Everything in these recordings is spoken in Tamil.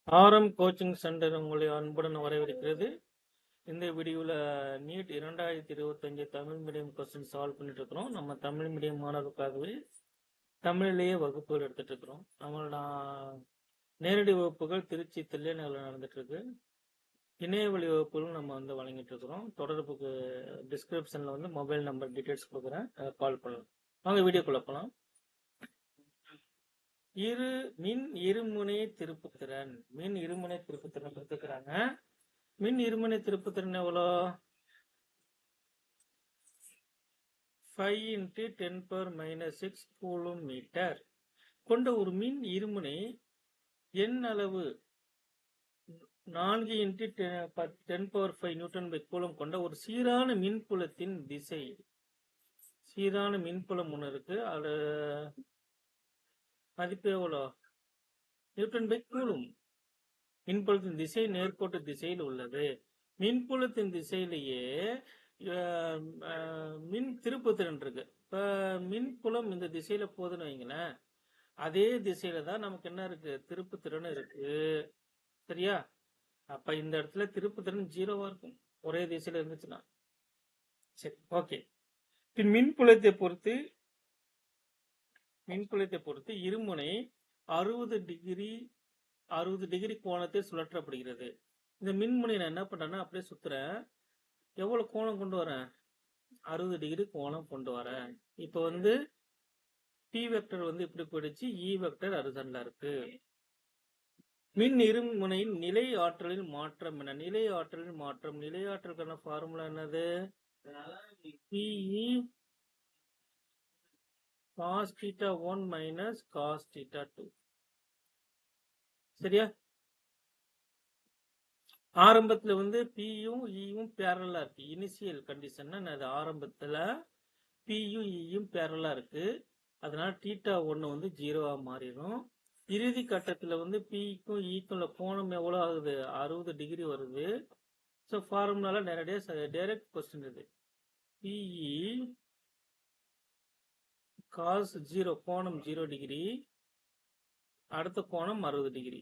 ஆரம் கோச்சிங் சென்டர் உங்களை அன்புடன் வரவேற்கிறது. இந்த வீடியோவில் NEET 2025 Tamil medium question solve பண்ணிட்டு இருக்கிறோம். நம்ம தமிழ் மீடியம் மாணவர்களுக்காகவே தமிழிலேயே வகுப்புகள் எடுத்துட்டு இருக்கிறோம். நம்மளோட நேரடி வகுப்புகள் திருச்சி தில்லைநகரில் நடந்துட்டு இருக்கு. இணையவழி வகுப்புகளும் நம்ம வழங்கிட்டு இருக்கிறோம். தொடர்புக்கு டிஸ்கிரிப்ஷன்ல மொபைல் நம்பர் டீட்டெயில்ஸ் கொடுக்குறேன், கால் பண்ணலாம். வாங்க வீடியோக்குள்ள போகலாம். மின் இருமுனை திருப்புத்திறன் கொடுத்துக்கிறாங்க. மின் இருமுனை திருப்புத்திறன் எவ்வளோ? 5 × 10⁻⁶ கூலும் மீட்டர் கொண்ட ஒரு மின் இருமுனை எண் அளவு 4 × 10⁵ நியூட்டன்/கூலம் கொண்ட ஒரு சீரான மின்புலத்தின் திசை. சீரான மின்புலம் ஒன்று இருக்கு, அது மதிப்பு எவ்வளோ? நியூட்டன்/கூலும். மின்புலத்தின் திசை நேர்கோட்டு திசையில் உள்ளது. மின்புலத்தின் திசையிலேயே மின் திருப்புத்திறன் இருக்கு. இப்ப மின்புலம் இந்த திசையில போகுதுன்னு வைங்களேன், அதே திசையில தான் நமக்கு என்ன இருக்கு? திருப்புத்திறன் இருக்கு. சரியா? அப்ப இந்த இடத்துல திருப்புத்திறன் 0வா இருக்கும், ஒரே திசையில இருந்துச்சுன்னா. சரி, ஓகே. மின்புலத்தை பொறுத்து இருமுனை 60 டிகிரி கோணத்தில் சுழற்றப்படுகிறது. இந்த மின்முனை நான் என்ன பண்றேன்னா அப்படியே சுத்துறேன். எவ்வளவு கோணம் கொண்டு வரேன்? 60 டிகிரி கோணம் கொண்டு வரேன். இப்ப P வெக்டர் இப்படி போயிடுச்சு, E வெக்டர் அருகண்டா இருக்கு. மின் இருமுனையின் நிலை ஆற்றலின் மாற்றம் என்ன? நிலை ஆற்றலுக்கான ஃபார்முலா என்னது? PE cos θ1 - cos θ2. சரியா? ஆரம்பத்துல பியும் ஈயும் பேரலா இருக்கு. இனிஷியல் கண்டிஷன் அது ஆரம்பத்துல பியும் ஈயும் பேரலா இருக்கு. அதனால θ1 0வா மாறிடும். இறுதி கட்டத்துல பிக்கும் ஈக்கும் கோணம் எவ்வளவு ஆகுது? 60 டிகிரி வருது. ஸோ ஃபார்முலால நேரடியாக டைரக்ட் கொஸ்டின் இது. பிஇ cos 0 கோணம் 0 டிகிரி, அடுத்த கோணம் 60 டிகிரி.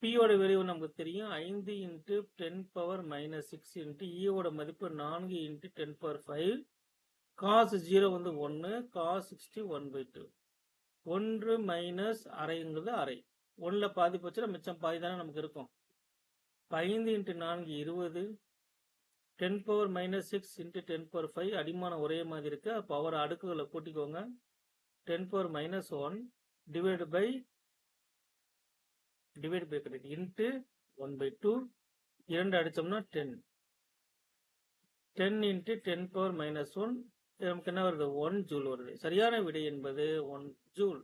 பியோட வேல்யூ நமக்கு தெரியும், 5 × 10⁻⁶ ஈயோட மதிப்பு 4 × 10⁵. cos 0 1, cos 60 1/2. 1 மைனஸ் அரைங்கிறது அரை. 1ல பாதி போச்சுன்னா மிச்சம் பாதி தானே நமக்கு இருக்கும். 5 × 4 20, 10⁻⁶ × 10⁵. அடிமானம் ஒரே மாதிரி இருக்கு, பவர் அடுக்குகளை கூட்டிக்கோங்க. 10⁻⁻1 டிவைட் பை கிடையாது, இன்ட்டு 1/2. 2 அடிச்சோம்னா 10. 10 × 10⁻⁻1 நமக்கு என்ன வருது? 1 ஜூல் வருது. சரியான விடை என்பது 1 ஜூல்.